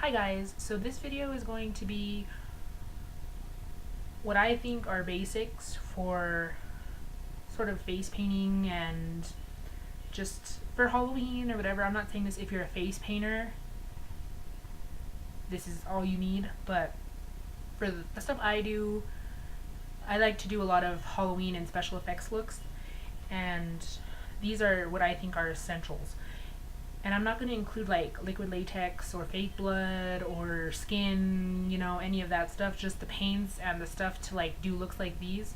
Hi guys, so this video is going to be what I think are basics for sort of face painting and just for Halloween or whatever. I'm not saying this if you're a face painter, this is all you need, but for the stuff I do, I like to do a lot of Halloween and special effects looks, and these are what I think are essentials. And I'm not going to include like liquid latex or fake blood or skin, you know, any of that stuff, just the paints and the stuff to like do looks like these.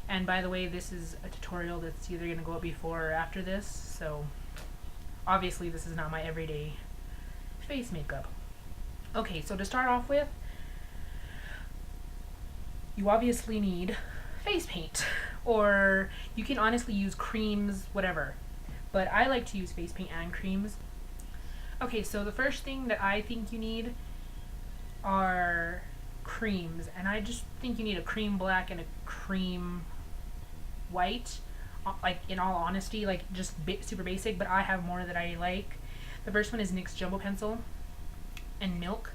And by the way, this is a tutorial that's either going to go up before or after this, so obviously this is not my everyday face makeup. Okay, so to start off with, you obviously need face paint, or you can honestly use creams, whatever. But I like to use face paint and creams. Okay, so the first thing that I think you need are creams, and I just think you need a cream black and a cream white, like in all honesty, like just super basic, but I have more that I like. The first one is NYX Jumbo Pencil and Milk,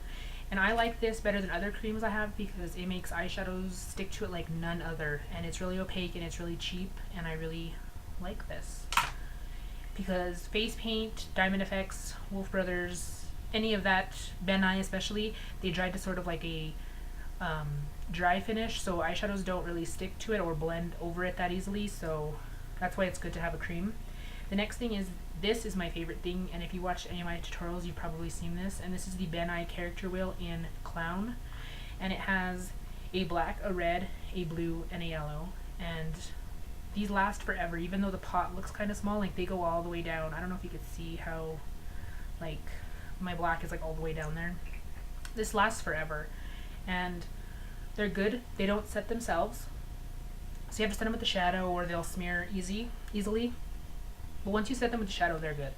and I like this better than other creams I have because it makes eyeshadows stick to it like none other, and it's really opaque and it's really cheap, and I really like this. Because face paint, Diamond Effects, Wolf Brothers, any of that, Ben Nye especially, they try to sort of like a dry finish, so eyeshadows don't really stick to it or blend over it that easily, so that's why it's good to have a cream. The next thing is, this is my favorite thing, and if you watch any of my tutorials, you've probably seen this, and this is the Ben Nye character wheel in Clown, and it has a black, a red, a blue, and a yellow, and these last forever, even though the pot looks kind of small, like they go all the way down. I don't know if you could see how, like, my black is like all the way down there. This lasts forever, and they're good. They don't set themselves, so you have to set them with the shadow or they'll smear easily. But once you set them with the shadow, they're good.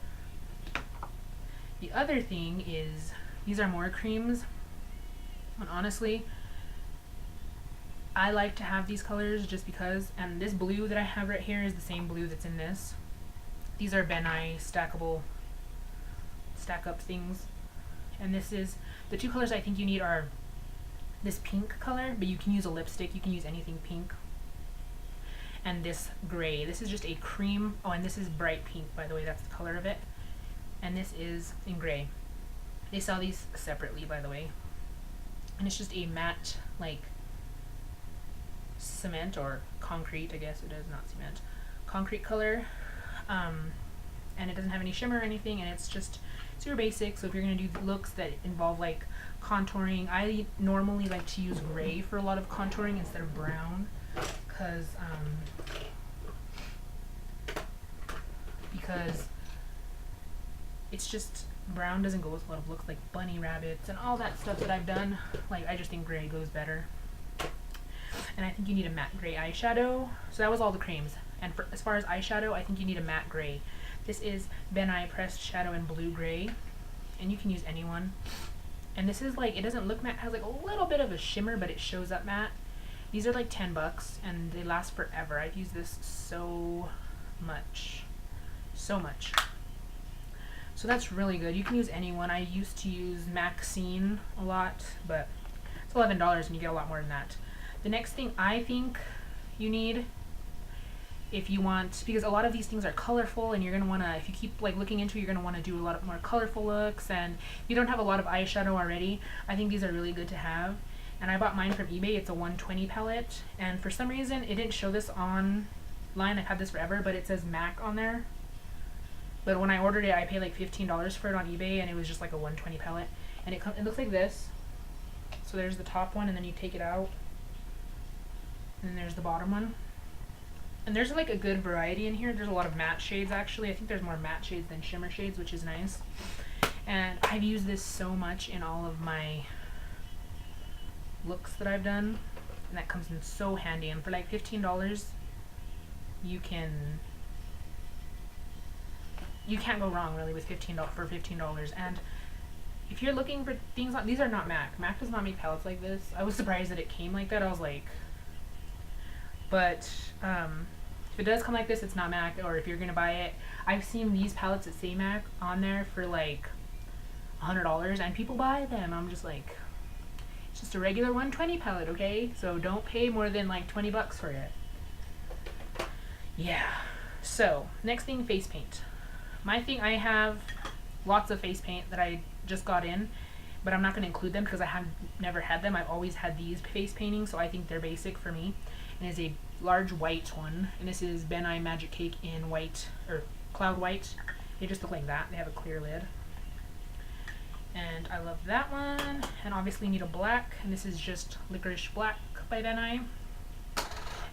The other thing is, these are more creams, and honestly, I like to have these colors just because, and this blue that I have right here is the same blue that's in this. These are Ben Nye stackable stack up things, and this is, the two colors I think you need are this pink color, but you can use a lipstick, you can use anything pink, and this gray. This is just a cream, oh, and this is bright pink, by the way, that's the color of it, and this is in gray. They sell these separately, by the way, and it's just a matte, like, cement or concrete, I guess it is, not cement, concrete color, and it doesn't have any shimmer or anything, and it's just super basic. So if you're going to do looks that involve like contouring, I normally like to use gray for a lot of contouring instead of brown, because it's just, brown doesn't go with a lot of looks like bunny rabbits and all that stuff that I've done. Like, I just think gray goes better. And I think you need a matte gray eyeshadow. So that was all the creams. And as far as eyeshadow, I think you need a matte gray. This is Ben Nye Pressed Shadow in Blue Gray, and you can use any one. And this is like, it doesn't look matte, it has like a little bit of a shimmer, but it shows up matte. These are like $10, and they last forever. I've used this so much. So much. So that's really good. You can use any one. I used to use Maxine a lot, but it's $11 and you get a lot more than that. The next thing I think you need, if you want, because a lot of these things are colorful and you're going to want to, if you keep like looking into it, you're going to want to do a lot of more colorful looks, and if you don't have a lot of eyeshadow already, I think these are really good to have. And I bought mine from eBay. It's a 120 palette, and for some reason it didn't show this online. I've had this forever, but it says MAC on there. But when I ordered it, I paid like $15 for it on eBay, and it was just like a 120 palette, and it looks like this. So there's the top one, and then you take it out, and then there's the bottom one. And there's like a good variety in here. There's a lot of matte shades actually. I think there's more matte shades than shimmer shades, which is nice. And I've used this so much in all of my looks that I've done, and that comes in so handy. And for like $15, you can't go wrong really with $15. And if you're looking for things like, these are not MAC. MAC does not make palettes like this. I was surprised that it came like that. I was like, but if it does come like this, it's not MAC. Or if you're gonna buy it, I've seen these palettes that say MAC on there for like $100 and people buy them. I'm just like, it's just a regular 120 palette, okay? So don't pay more than like 20 bucks for it. Yeah. So next thing, face paint. My thing, I have lots of face paint that I just got in, but I'm not going to include them because I have never had them. I've always had these face paintings, so I think they're basic for me. And it's a large white one, and this is Ben Nye Magic Cake in white, or cloud white. They just look like that. They have a clear lid. And I love that one. And obviously need a black, and this is just Licorice Black by Ben Nye.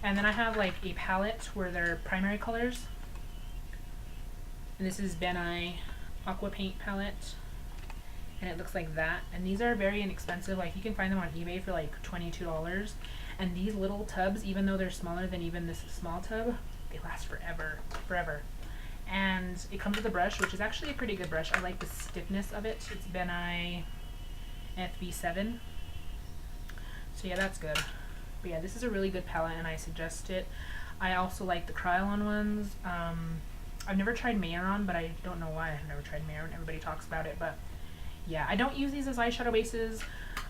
And then I have like a palette where they're primary colors. And this is Ben Nye Aqua Paint palette. And it looks like that. And these are very inexpensive. Like you can find them on eBay for like $22. And these little tubs, even though they're smaller than even this small tub, they last forever. Forever. And it comes with a brush, which is actually a pretty good brush. I like the stiffness of it. It's Ben Nye FB7. So yeah, that's good. But yeah, this is a really good palette and I suggest it. I also like the Kryolan ones. I've never tried Mayeron, but I don't know why I've never tried Mayeron. Everybody talks about it, but yeah, I don't use these as eyeshadow bases.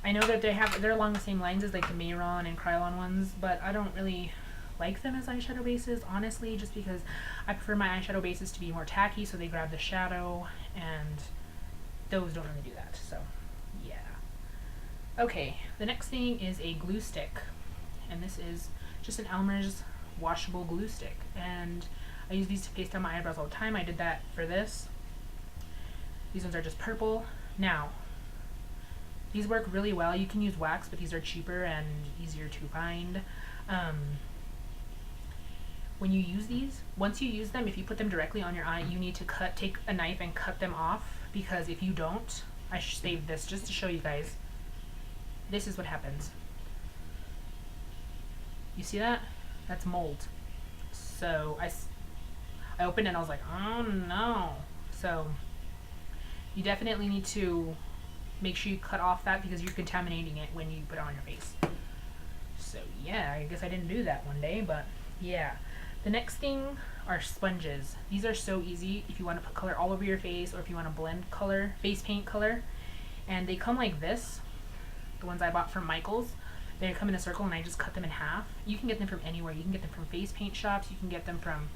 I know that they're along the same lines as like the Mayeron and Kryolan ones, but I don't really like them as eyeshadow bases, honestly, just because I prefer my eyeshadow bases to be more tacky, so they grab the shadow, and those don't really do that, so yeah. Okay, the next thing is a glue stick, and this is just an Elmer's washable glue stick, and I use these to paste on my eyebrows all the time. I did that for this. These ones are just purple. Now, these work really well. You can use wax, but these are cheaper and easier to find. When you use these, once you use them, if you put them directly on your eye, you need to take a knife and cut them off, because if you don't, I saved this just to show you guys. This is what happens. You see that? That's mold. So I opened it and I was like, oh no. So you definitely need to make sure you cut off that, because you're contaminating it when you put it on your face. So yeah, I guess I didn't do that one day, but yeah. The next thing are sponges. These are so easy if you want to put color all over your face, or if you want to blend color, face paint color. And they come like this. The ones I bought from Michael's. They come in a circle and I just cut them in half. You can get them from anywhere. You can get them from face paint shops. You can get them from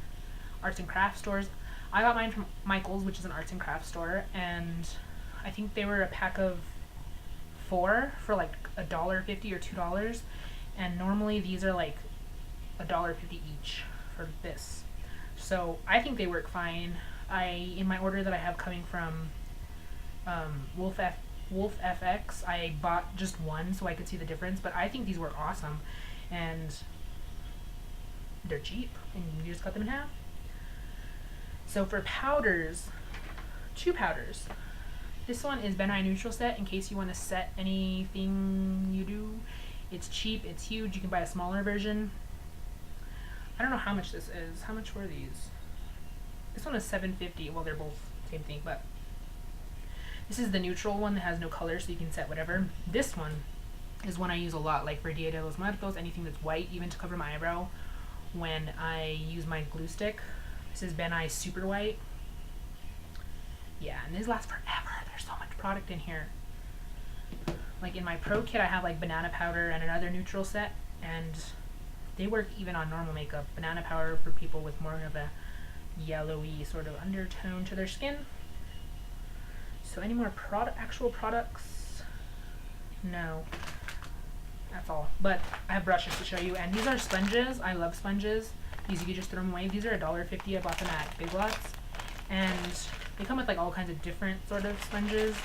arts and crafts stores. I got mine from Michael's, which is an arts and crafts store, and I think they were a pack of 4 for like $1.50 or $2. And normally these are like $1.50 each for this. So I think they work fine. In my order that I have coming from Wolf FX, I bought just one so I could see the difference, but I think these work awesome, and they're cheap, and you just cut them in half. So for powders, 2 powders. This one is Ben Nye Neutral Set, in case you want to set anything you do. It's cheap, it's huge, you can buy a smaller version. I don't know how much this is. How much were these? This one is $7.50. Well, they're both same thing, but this is the neutral one that has no color, so you can set whatever. This one is one I use a lot, like for Dia de los Muertos, anything that's white, even to cover my eyebrow when I use my glue stick. This is Ben Nye Super White. Yeah, and these last forever. There's so much product in here. Like in my pro kit, I have like banana powder and another neutral set, and they work even on normal makeup. Banana powder for people with more of a yellowy sort of undertone to their skin. So any more actual products? No. That's all. But I have brushes to show you, and these are sponges. I love sponges. These, you can just throw them away. These are $1.50. I bought them at Big Lots, and they come with like all kinds of different sort of sponges,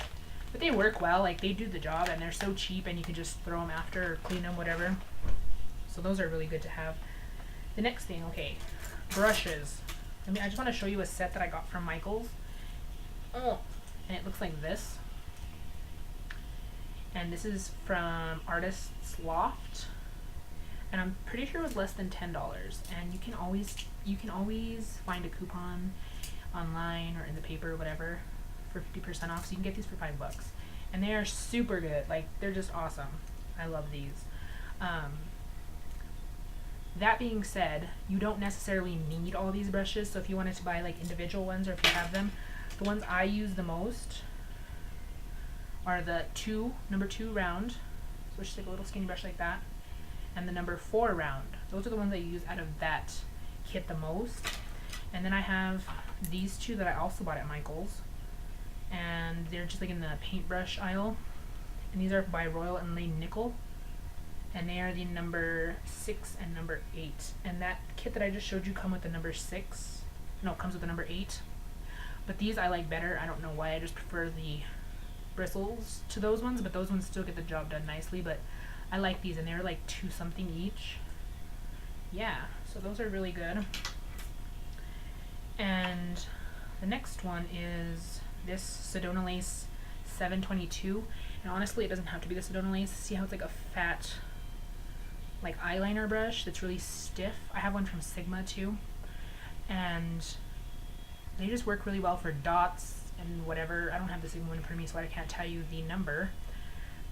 but they work well. Like they do the job, and they're so cheap, and you can just throw them after or clean them, whatever. So those are really good to have. The next thing, okay, brushes. I just want to show you a set that I got from Michael's. Oh, and it looks like this. And this is from Artist's Loft, and I'm pretty sure it was less than $10. And you can always find a coupon online or in the paper or whatever for 50% off. So you can get these for $5, and they are super good. Like they're just awesome. I love these. That being said, you don't necessarily need all these brushes. So if you wanted to buy like individual ones, or if you have them, the ones I use the most are the number 2 round, so it's just like a little skinny brush like that, and the number 4 round. Those are the ones I use out of that kit the most. And then I have these two that I also bought at Michael's, and they're just like in the paintbrush aisle, and these are by Royal and Nickel, and they are the number 6 and number 8. And that kit that I just showed you come with the number 6. No, it comes with the number 8. But these I like better. I don't know why. I just prefer the bristles to those ones, but those ones still get the job done nicely. But I like these, and they're like 2 something each. Yeah, so those are really good. And the next one is this Sedona Lace 722. And honestly, it doesn't have to be the Sedona Lace. See how it's like a fat, like eyeliner brush that's really stiff? I have one from Sigma too. And they just work really well for dots and whatever. I don't have the Sigma one in front of me, so I can't tell you the number.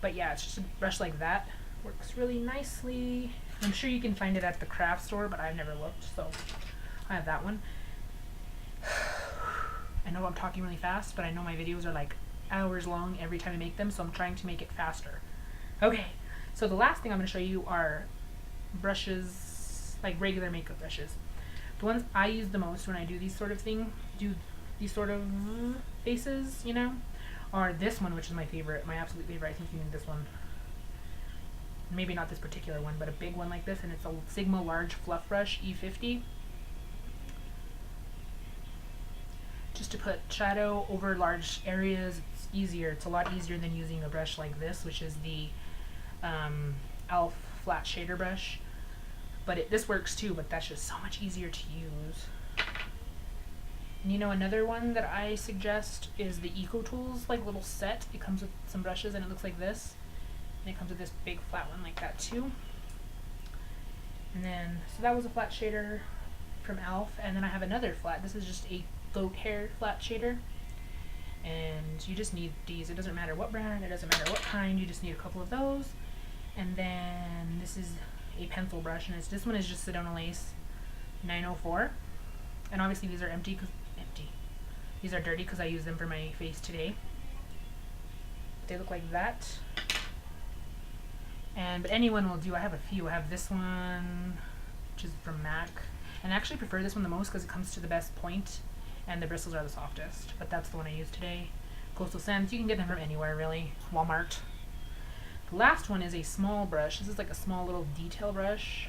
But yeah, it's just a brush like that. Works really nicely. I'm sure you can find it at the craft store, but I've never looked, so I have that one. I know I'm talking really fast, but I know my videos are like hours long every time I make them, so I'm trying to make it faster. Okay, so the last thing I'm going to show you are brushes, like regular makeup brushes. The ones I use the most when I do these sort of faces, you know, are this one, which is my favorite, my absolute favorite. I think you need this one. Maybe not this particular one, but a big one like this, and it's a Sigma Large Fluff Brush E50. Just to put shadow over large areas, it's easier. It's a lot easier than using a brush like this, which is the e.l.f. flat shader brush. But this works too, but that's just so much easier to use. And you know, another one that I suggest is the Eco Tools like little set. It comes with some brushes and it looks like this. And it comes with this big flat one like that too. And then, so that was a flat shader from e.l.f. And then I have another flat. This is just a goat hair flat shader. And you just need these. It doesn't matter what brand, it doesn't matter what kind, you just need a couple of those. And then this is a pencil brush, and this one is just Sedona Lace 904. And obviously these are empty. These are dirty because I use them for my face today. They look like that. But anyone will do. I have a few. I have this one, which is from MAC. And I actually prefer this one the most because it comes to the best point and the bristles are the softest. But that's the one I use today. Coastal Scents. You can get them from anywhere really. Walmart. The last one is a small brush. This is like a small little detail brush.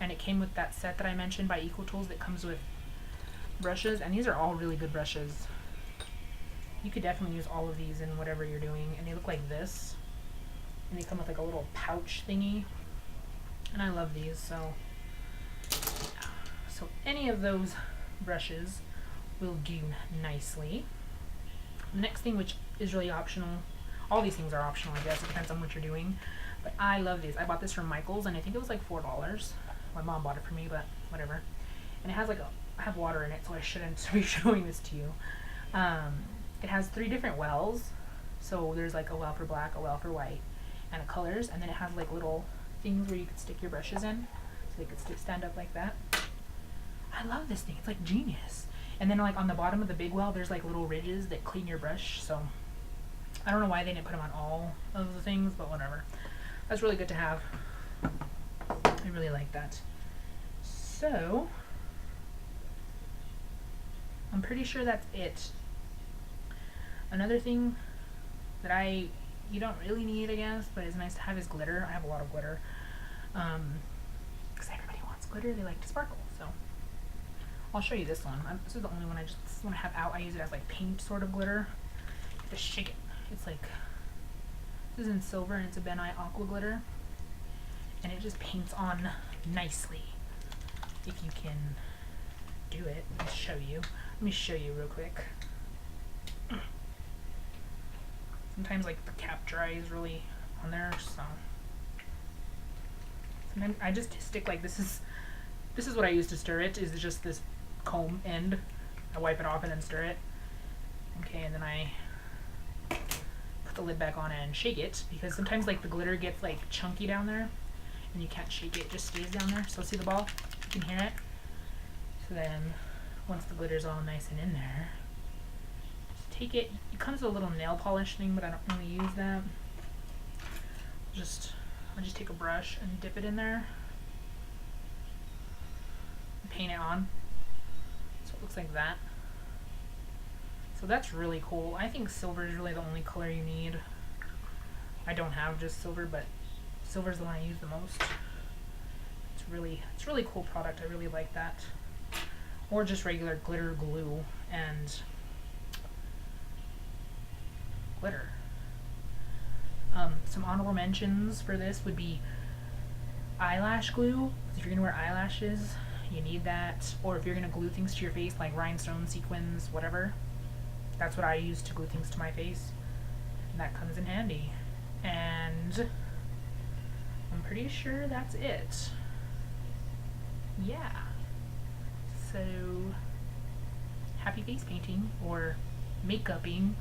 And it came with that set that I mentioned by Eco Tools that comes with brushes. And these are all really good brushes. You could definitely use all of these in whatever you're doing. And they look like this. And they come with like a little pouch thingy. And I love these, so yeah. So any of those brushes will do nicely. The next thing, which is really optional, all these things are optional, I guess, it depends on what you're doing, but I love these. I bought this from Michael's and I think it was like $4. My mom bought it for me, but whatever. And it has like I have water in it, so I shouldn't be showing this to you. It has 3 different wells, so there's like a well for black, a well for white, and a colors, and then it has like little things where you could stick your brushes in, so they could stand up like that. I love this thing, it's like genius. And then like on the bottom of the big well, there's like little ridges that clean your brush, so I don't know why they didn't put them on all of the things, but whatever. That's really good to have. I really like that. So, I'm pretty sure that's it. Another thing that you don't really need, I guess, but it's nice to have is glitter. I have a lot of glitter. Because everybody wants glitter, they like to sparkle, so. I'll show you this one. This is the only one I just want to have out. I use it as like paint sort of glitter. Just shake it. It's like, this is in silver and it's a Ben Nye Aqua glitter. And it just paints on nicely. If you can do it. Let me show you real quick. Sometimes like the cap dries really on there, so. Sometimes I just stick like this is what I use to stir it, is just this comb end. I wipe it off and then stir it. Okay, and then I put the lid back on and shake it, because sometimes like the glitter gets like chunky down there and you can't shake it, just stays down there. So see the ball? You can hear it. So then once the glitter's all nice and in there, just take it. It comes with a little nail polish thing, but I don't really use that. I just take a brush and dip it in there, and paint it on. So it looks like that. So that's really cool. I think silver is really the only color you need. I don't have just silver, but silver is the one I use the most. It's really cool product. I really like that. Or just regular glitter glue and glitter. Some honorable mentions for this would be eyelash glue. If you're gonna wear eyelashes, you need that. Or if you're gonna glue things to your face, like rhinestones, sequins, whatever. That's what I use to glue things to my face. And that comes in handy. And I'm pretty sure that's it. Yeah. So, happy face painting, or makeuping.